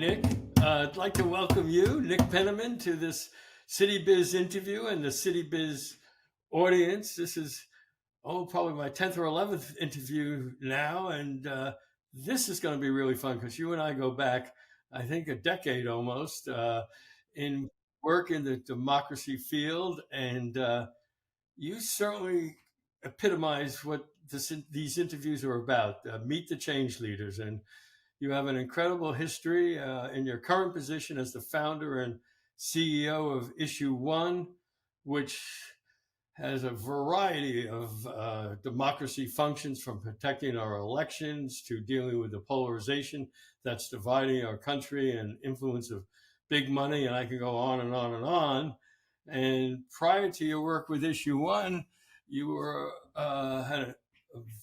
Nick. I'd like to welcome you, Nick Penniman, to this City Biz interview and the City Biz audience. This is, probably my 10th or 11th interview now. And this is going to be really fun because you and I go back, I think, a decade almost in work in the democracy field. And you certainly epitomize what these interviews are about. Meet the change leaders. And you have an incredible history in your current position as the founder and CEO of Issue One, which has a variety of democracy functions, from protecting our elections to dealing with the polarization that's dividing our country and influence of big money. And I can go on and on and on. And prior to your work with Issue One, you had a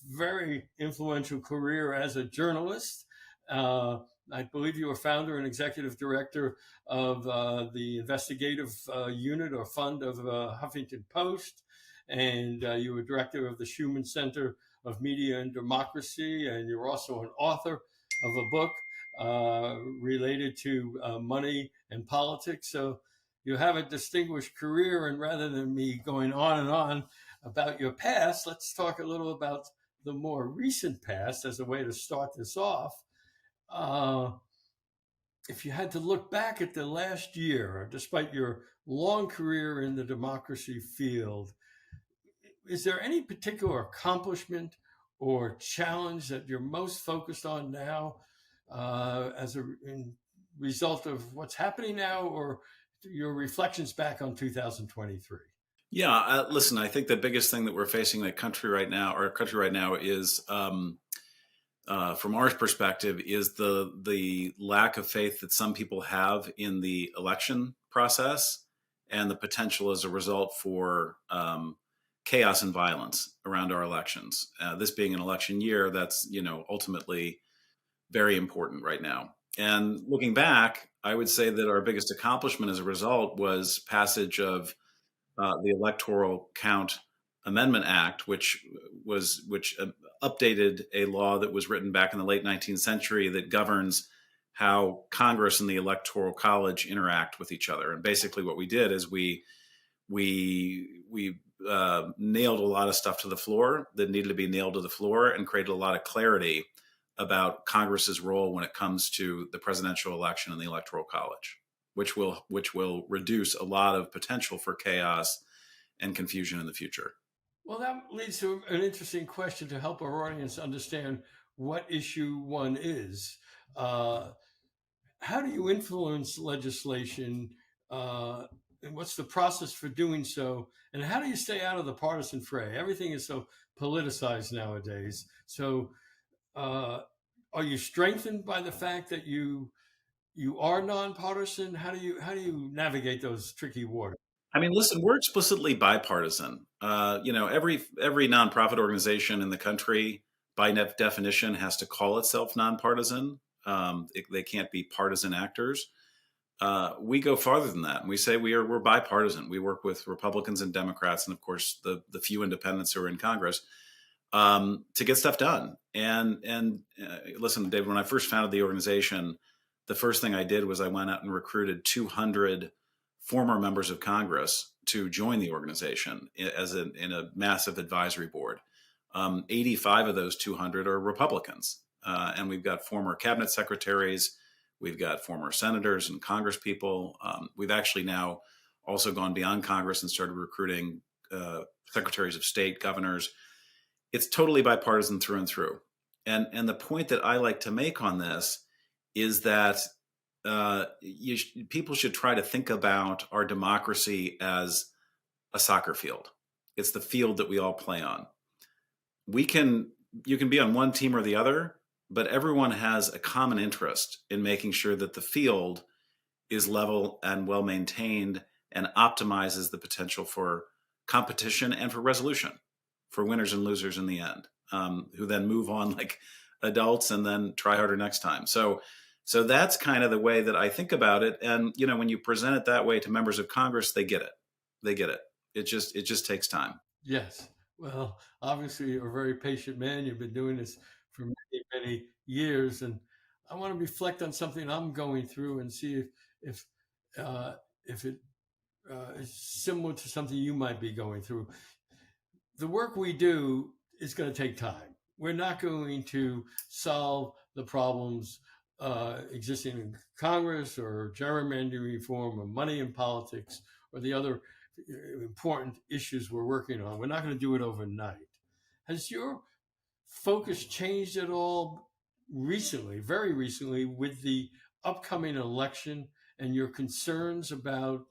very influential career as a journalist. I believe you were founder and executive director of the investigative unit or fund of Huffington Post, and you were director of the Schuman Center of Media and Democracy, and you're also an author of a book related to money and politics. So you have a distinguished career, and rather than me going on and on about your past, let's talk a little about the more recent past as a way to start this off. If you had to look back at the last year, despite your long career in the democracy field, is there any particular accomplishment or challenge that you're most focused on now as a result of what's happening now, or your reflections back on 2023? Yeah, listen, I think the biggest thing that we're facing in our country right now is, from our perspective, is the lack of faith that some people have in the election process and the potential as a result for chaos and violence around our elections. This being an election year, that's ultimately very important right now. And looking back, I would say that our biggest accomplishment as a result was passage of the Electoral Count Amendment Act, which updated a law that was written back in the late 19th century that governs how Congress and the Electoral College interact with each other. And basically, what we did is we nailed a lot of stuff to the floor that needed to be nailed to the floor, and created a lot of clarity about Congress's role when it comes to the presidential election and the Electoral College, which will reduce a lot of potential for chaos and confusion in the future. Well, that leads to an interesting question to help our audience understand what Issue One is. How do you influence legislation? And what's the process for doing so? And how do you stay out of the partisan fray? Everything is so politicized nowadays. So, are you strengthened by the fact that you are nonpartisan? How do you navigate those tricky waters? I mean, listen, we're explicitly bipartisan. Every nonprofit organization in the country, by definition, has to call itself nonpartisan. They can't be partisan actors. We go farther than that, and we say we're bipartisan. We work with Republicans and Democrats, and of course the few independents who are in Congress, to get stuff done. And listen, David, when I first founded the organization, the first thing I did was I went out and recruited 200 former members of Congress to join the organization in a massive advisory board. 85 of those 200 are Republicans, and we've got former cabinet secretaries, we've got former senators and Congress people. We've actually now also gone beyond Congress and started recruiting secretaries of state, governors. It's totally bipartisan through and through. And the point that I like to make on this is that people should try to think about our democracy as a soccer field. It's the field that we all play on. You can be on one team or the other, but everyone has a common interest in making sure that the field is level and well maintained and optimizes the potential for competition and for resolution, for winners and losers in the end, who then move on like adults and then try harder next time. So that's kind of the way that I think about it. And, when you present it that way to members of Congress, they get it. They get it. It just takes time. Yes. Well, obviously, you're a very patient man. You've been doing this for many, many years. And I want to reflect on something I'm going through and see if uh, if it is similar to something you might be going through. The work we do is going to take time. We're not going to solve the problems existing in Congress or gerrymandering reform or money in politics or the other important issues we're working on. We're not going to do it overnight. Has your focus changed at all recently, very recently, with the upcoming election and your concerns about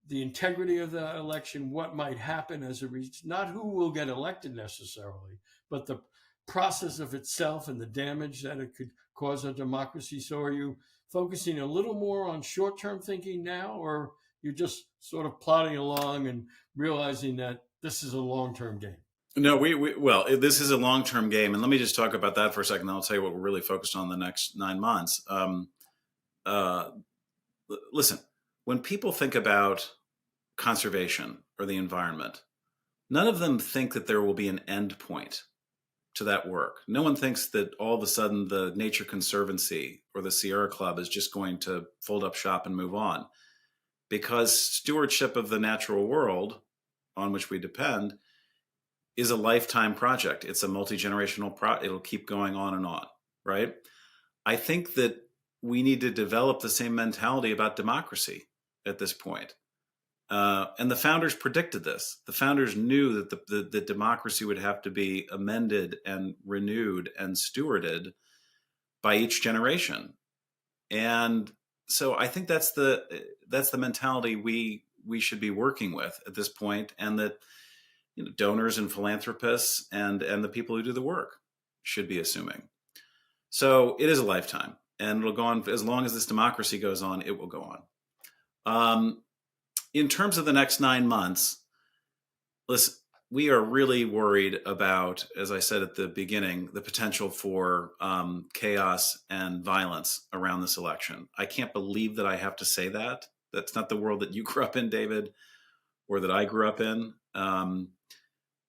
the integrity of the election, what might happen as a result, not who will get elected necessarily, but the process of itself and the damage that it could cause our democracy? So are you focusing a little more on short-term thinking now, or you're just sort of plodding along and realizing that this is a long-term game? No, well, this is a long-term game, and let me just talk about that for a second. Then I'll tell you what we're really focused on the next 9 months. Uh, Listen, when people think about conservation or the environment, none of them think that there will be an end point to that work. No one thinks that all of a sudden the Nature Conservancy or the Sierra Club is just going to fold up shop and move on, because stewardship of the natural world on which we depend is a lifetime project. It's a multi-generational it'll keep going on, right? I think that we need to develop the same mentality about democracy at this point. And the founders predicted this. The founders knew that the democracy would have to be amended and renewed and stewarded by each generation. And so I think that's the mentality we should be working with at this point, and that donors and philanthropists and the people who do the work should be assuming. So it is a lifetime, and it'll go on as long as this democracy goes on. It will go on. In terms of the next 9 months, listen, we are really worried about, as I said at the beginning, the potential for chaos and violence around this election. I can't believe that I have to say that. That's not the world that you grew up in, David, or that I grew up in.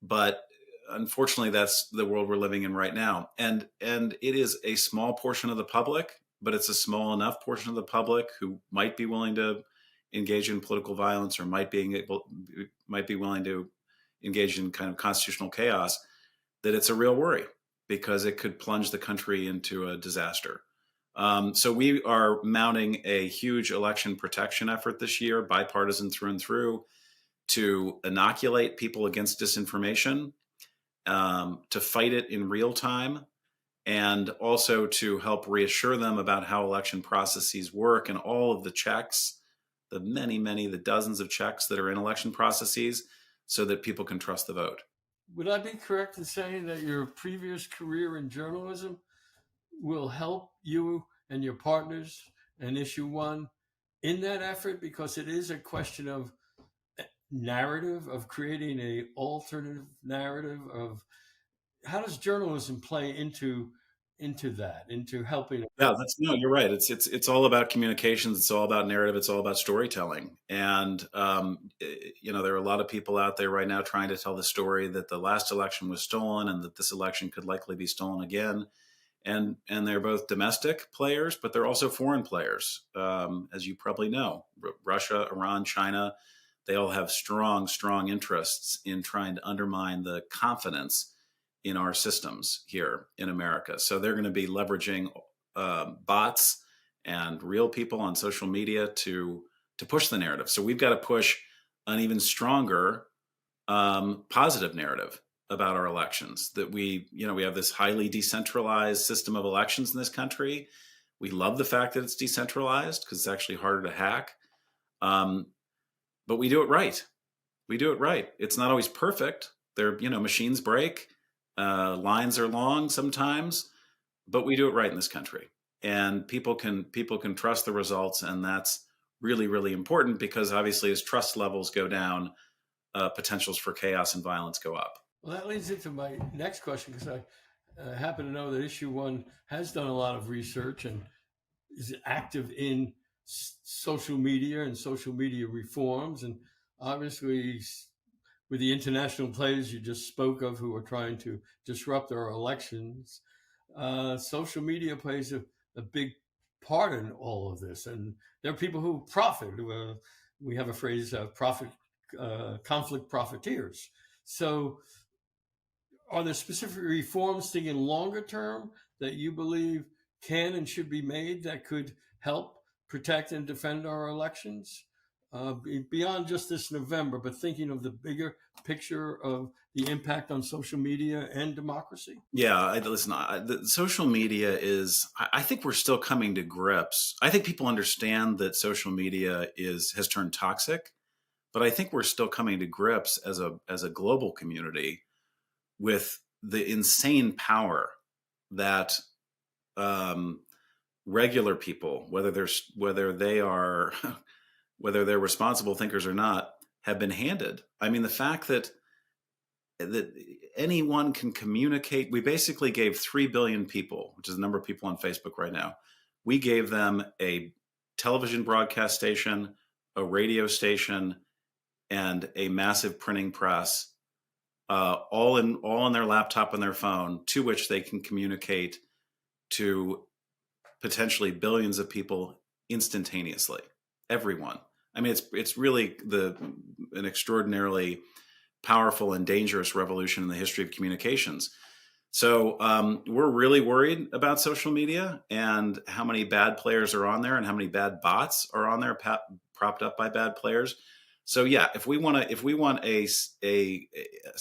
But unfortunately, that's the world we're living in right now. And it is a small portion of the public, but it's a small enough portion of the public who might be willing to engage in political violence, or might be willing to engage in kind of constitutional chaos, that it's a real worry, because it could plunge the country into a disaster. So we are mounting a huge election protection effort this year, bipartisan through and through, to inoculate people against disinformation, to fight it in real time, and also to help reassure them about how election processes work and all of the checks, the dozens of checks that are in election processes, so that people can trust the vote. Would I be correct in saying that your previous career in journalism will help you and your partners and Issue One in that effort? Because it is a question of narrative, of creating a alternative narrative, of how does journalism play into that, into helping? Yeah, no, you're right. It's all about communications. It's all about narrative. It's all about storytelling. And there are a lot of people out there right now trying to tell the story that the last election was stolen, and that this election could likely be stolen again. And they're both domestic players, but they're also foreign players, as you probably know. Russia, Iran, China, they all have strong interests in trying to undermine the confidence in our systems here in America. So they're going to be leveraging bots and real people on social media to push the narrative. So we've got to push an even stronger positive narrative about our elections, that we have this highly decentralized system of elections in this country. We love the fact that it's decentralized, because it's actually harder to hack. But we do it right. It's not always perfect. Machines break. Lines are long sometimes, but we do it right in this country, and people can trust the results, and that's really, really important, because obviously as trust levels go down, potentials for chaos and violence go up. Well, that leads into my next question, because I happen to know that Issue One has done a lot of research and is active in social media and social media reforms, and obviously with the international players you just spoke of who are trying to disrupt our elections, social media plays a a big part in all of this. And there are people who profit. We have a phrase, conflict profiteers. So are there specific reforms thinking longer term that you believe can and should be made that could help protect and defend our elections beyond just this November, but thinking of the bigger picture of the impact on social media and democracy? Yeah, listen, the social media is, I think we're still coming to grips. I think people understand that social media has turned toxic, but I think we're still coming to grips as a global community with the insane power that regular people, whether they're responsible thinkers or not, have been handed. I mean, the fact that anyone can communicate. We basically gave 3 billion people, which is the number of people on Facebook right now. We gave them a television broadcast station, a radio station, and a massive printing press, all in their laptop and their phone, to which they can communicate to potentially billions of people instantaneously. Everyone. I mean, it's really an extraordinarily powerful and dangerous revolution in the history of communications. So we're really worried about social media and how many bad players are on there and how many bad bots are on there, propped up by bad players. So yeah, if we want a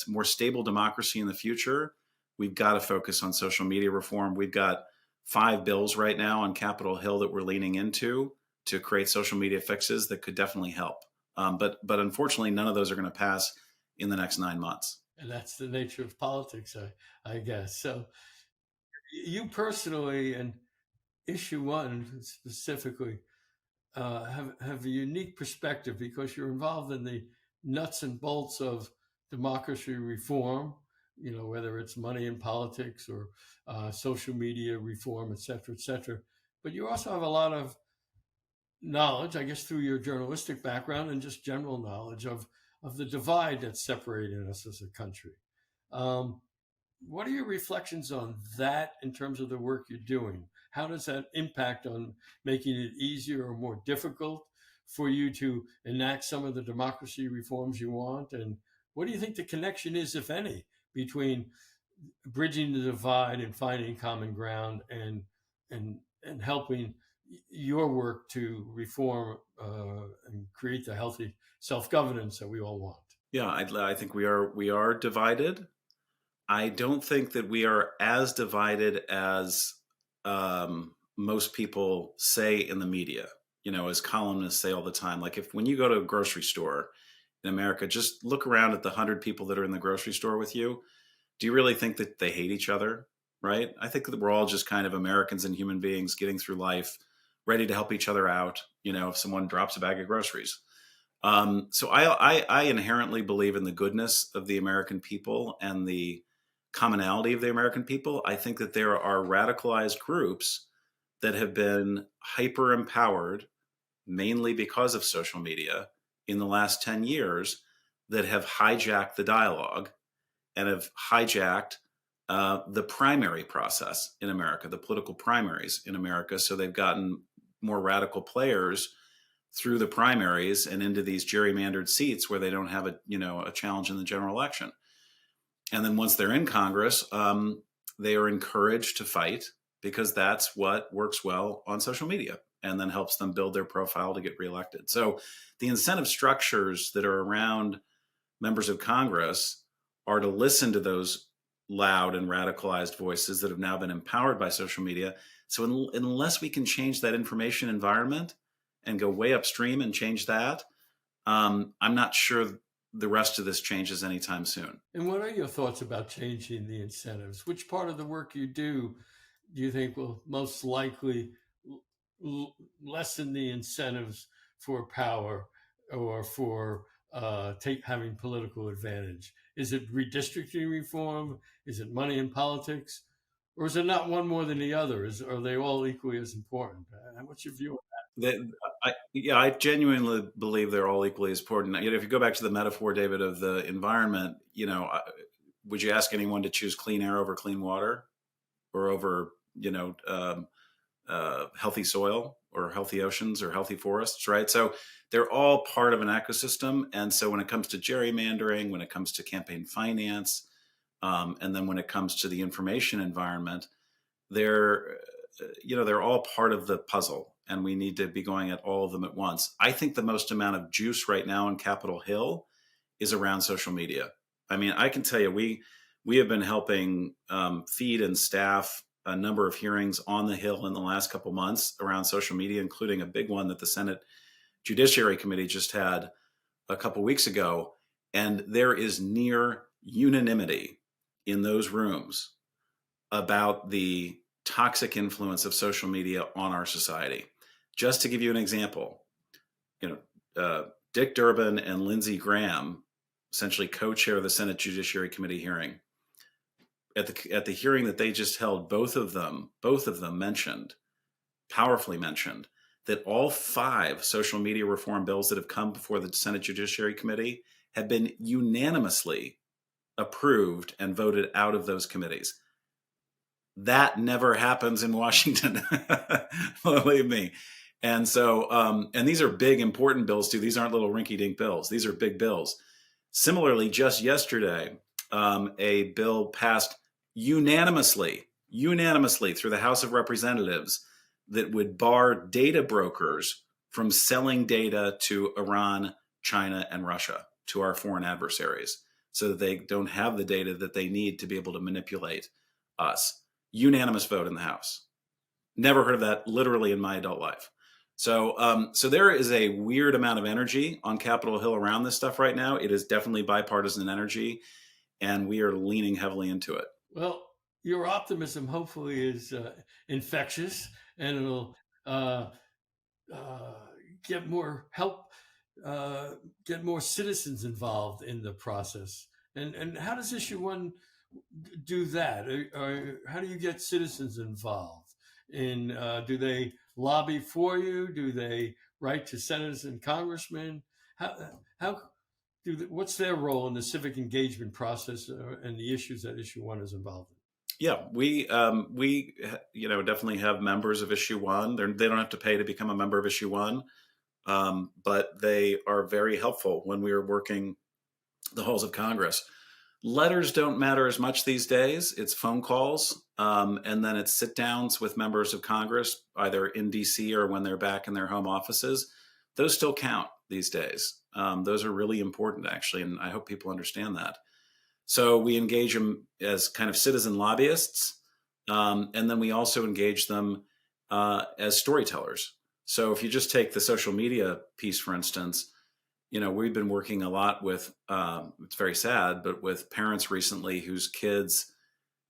more stable democracy in the future, we've got to focus on social media reform. We've got 5 bills right now on Capitol Hill that we're leaning into to create social media fixes that could definitely help. But unfortunately, none of those are going to pass in the next 9 months. And that's the nature of politics, I guess. So you personally, and issue 1 specifically, have a unique perspective because you're involved in the nuts and bolts of democracy reform, whether it's money in politics or social media reform, et cetera, but you also have a lot of knowledge, I guess, through your journalistic background and just general knowledge of the divide that's separating us as a country. What are your reflections on that in terms of the work you're doing? How does that impact on making it easier or more difficult for you to enact some of the democracy reforms you want? And what do you think the connection is, if any, between bridging the divide and finding common ground and helping your work to reform and create the healthy self-governance that we all want? Yeah, I think we are divided. I don't think that we are as divided as most people say in the media, as columnists say all the time. Like when you go to a grocery store in America, just look around at the 100 people that are in the grocery store with you. Do you really think that they hate each other? Right? I think that we're all just kind of Americans and human beings getting through life, ready to help each other out, if someone drops a bag of groceries. So I inherently believe in the goodness of the American people and the commonality of the American people. I think that there are radicalized groups that have been hyper empowered, mainly because of social media, in the last 10 years that have hijacked the dialogue and have hijacked the primary process in America, the political primaries in America. So they've gotten more radical players through the primaries and into these gerrymandered seats where they don't have a challenge in the general election. And then once they're in Congress, they are encouraged to fight because that's what works well on social media and then helps them build their profile to get reelected. So the incentive structures that are around members of Congress are to listen to those loud and radicalized voices that have now been empowered by social media. So unless we can change that information environment and go way upstream and change that, I'm not sure the rest of this changes anytime soon. And what are your thoughts about changing the incentives? Which part of the work you do you think will most likely lessen the incentives for power or for having political advantage? Is it redistricting reform? Is it money in politics? Or is it not one more than the other? Are they all equally as important? What's your view on that? I genuinely believe they're all equally as important. If you go back to the metaphor, David, of the environment, would you ask anyone to choose clean air over clean water or over, healthy soil or healthy oceans or healthy forests, right? So they're all part of an ecosystem. And so when it comes to gerrymandering, when it comes to campaign finance, and then when it comes to the information environment, they're they're all part of the puzzle, and we need to be going at all of them at once. I think the most amount of juice right now in Capitol Hill is around social media. I mean, I can tell you, we have been helping feed and staff a number of hearings on the Hill in the last couple months around social media, including a big one that the Senate Judiciary Committee just had a couple weeks ago. And there is near unanimity in those rooms about the toxic influence of social media on our society. Just to give you an example, Dick Durbin and Lindsey Graham essentially co-chair the Senate Judiciary Committee hearing. At the hearing that they just held, both of them powerfully mentioned, that all 5 social media reform bills that have come before the Senate Judiciary Committee have been unanimously approved and voted out of those committees. That never happens in Washington, believe me. And so, and these are big, important bills too. These aren't little rinky-dink bills. These are big bills. Similarly, just yesterday, a bill passed unanimously through the House of Representatives that would bar data brokers from selling data to Iran, China, and Russia, to our foreign adversaries, so that they don't have the data that they need to be able to manipulate us. Unanimous vote in the House. Never heard of that literally in my adult life. So there is a weird amount of energy on Capitol Hill around this stuff right now. It is definitely bipartisan energy, and we are leaning heavily into it. Well, your optimism hopefully is infectious, and it'll get more help, get more citizens involved in the process. And how does issue 1 do that? Or how do you get citizens involved? Do they lobby for you? Do they write to senators and congressmen? What's their role in the civic engagement process and the issues that issue 1 is involved in? Yeah, we definitely have members of issue 1. They don't have to pay to become a member of issue 1, but they are very helpful when we are working the halls of Congress. Letters don't matter as much these days. It's phone calls, and then it's sit downs with members of Congress, either in DC or when they're back in their home offices. Those still count these days. Those are really important, actually, and I hope people understand that. So we engage them as kind of citizen lobbyists, and then we also engage them as storytellers. So if you just take the social media piece, for instance, we've been working a lot with, it's very sad, but with parents recently whose kids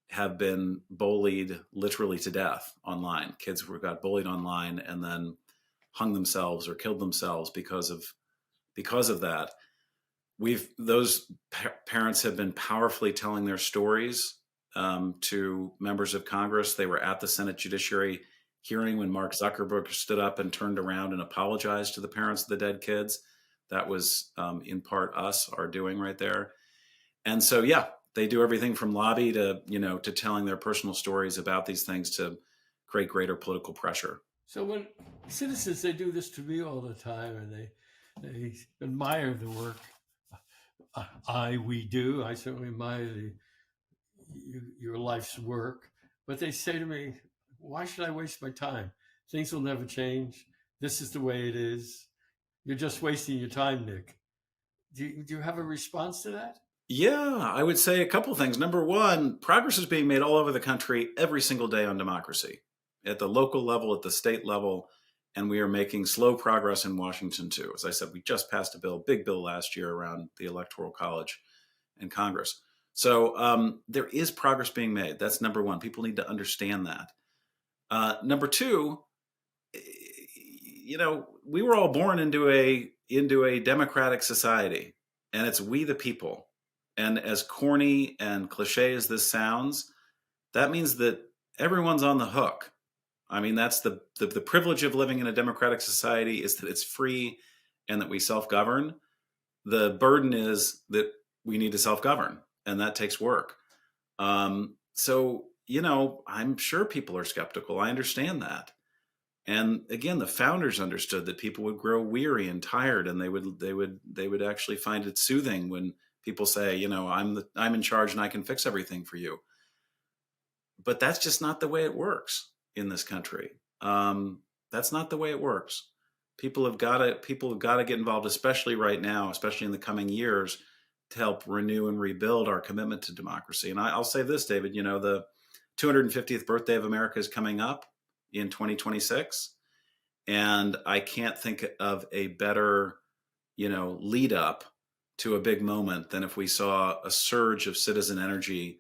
have been bullied literally to death online. Kids who got bullied online and then hung themselves or killed themselves because of that. Those parents have been powerfully telling their stories to members of Congress. They were at the Senate Judiciary hearing when Mark Zuckerberg stood up and turned around and apologized to the parents of the dead kids. That was in part our doing right there. And so, yeah, they do everything from lobby to telling their personal stories about these things to create greater political pressure. So when citizens, they do this to me all the time, and they admire the work we do. I certainly admire your life's work, but they say to me, why should I waste my time? Things will never change. This is the way it is. You're just wasting your time, Nick. Do you have a response to that? Yeah, I would say a couple things. Number one, progress is being made all over the country every single day on democracy, at the local level, at the state level, and we are making slow progress in Washington too. As I said, we just passed a big bill last year around the Electoral College and Congress. So there is progress being made. That's number one. People need to understand that. Number two, we were all born into a democratic society, and it's we the people. And as corny and cliche as this sounds, that means that everyone's on the hook. I mean, that's the privilege of living in a democratic society, is that it's free and that we self-govern. The burden is that we need to self-govern, and that takes work. So, I'm sure people are skeptical. I understand that. And again, the founders understood that people would grow weary and tired, and they would actually find it soothing when people say, I'm in charge and I can fix everything for you. But that's just not the way it works in this country. That's not the way it works. People have got to get involved, especially right now, especially in the coming years, to help renew and rebuild our commitment to democracy. And I'll say this, David, the 250th birthday of America is coming up in 2026. And I can't think of a better, lead up to a big moment than if we saw a surge of citizen energy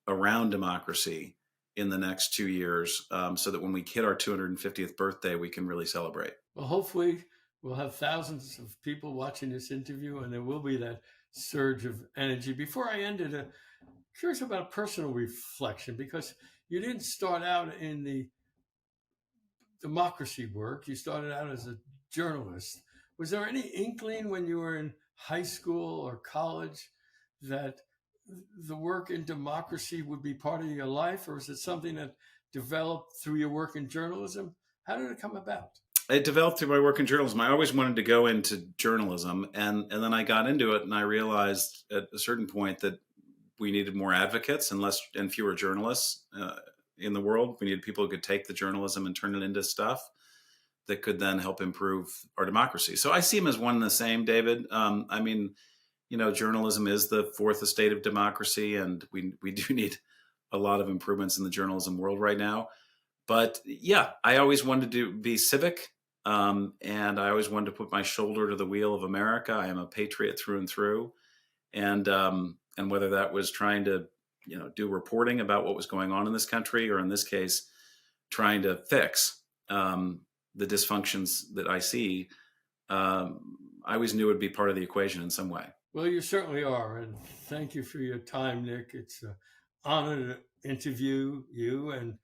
around democracy in the next 2 years, so that when we hit our 250th birthday, we can really celebrate. Well, hopefully we'll have thousands of people watching this interview, and there will be that surge of energy. Before I end it, curious about a personal reflection, because you didn't start out in the democracy work. You started out as a journalist. Was there any inkling when you were in high school or college that the work in democracy would be part of your life, or is it something that developed through your work in journalism? How did it come about? It developed through my work in journalism. I always wanted to go into journalism, and then I got into it, and I realized at a certain point that we needed more advocates and fewer journalists in the world. We needed people who could take the journalism and turn it into stuff that could then help improve our democracy. So I see them as one and the same, David. Journalism is the fourth estate of democracy, and we do need a lot of improvements in the journalism world right now. But yeah, I always wanted to be civic, and I always wanted to put my shoulder to the wheel of America. I am a patriot through and through, and whether that was trying to do reporting about what was going on in this country, or in this case, trying to fix the dysfunctions that I see, I always knew it would be part of the equation in some way. Well, you certainly are. And thank you for your time, Nick. It's an honor to interview you. And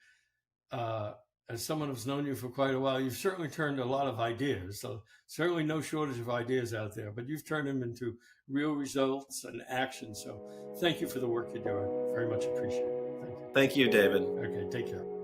as someone who's known you for quite a while, you've certainly turned a lot of ideas. So certainly no shortage of ideas out there, but you've turned them into real results and action. So thank you for the work you're doing. Very much appreciate it. Thank you. Thank you, David. Okay, take care.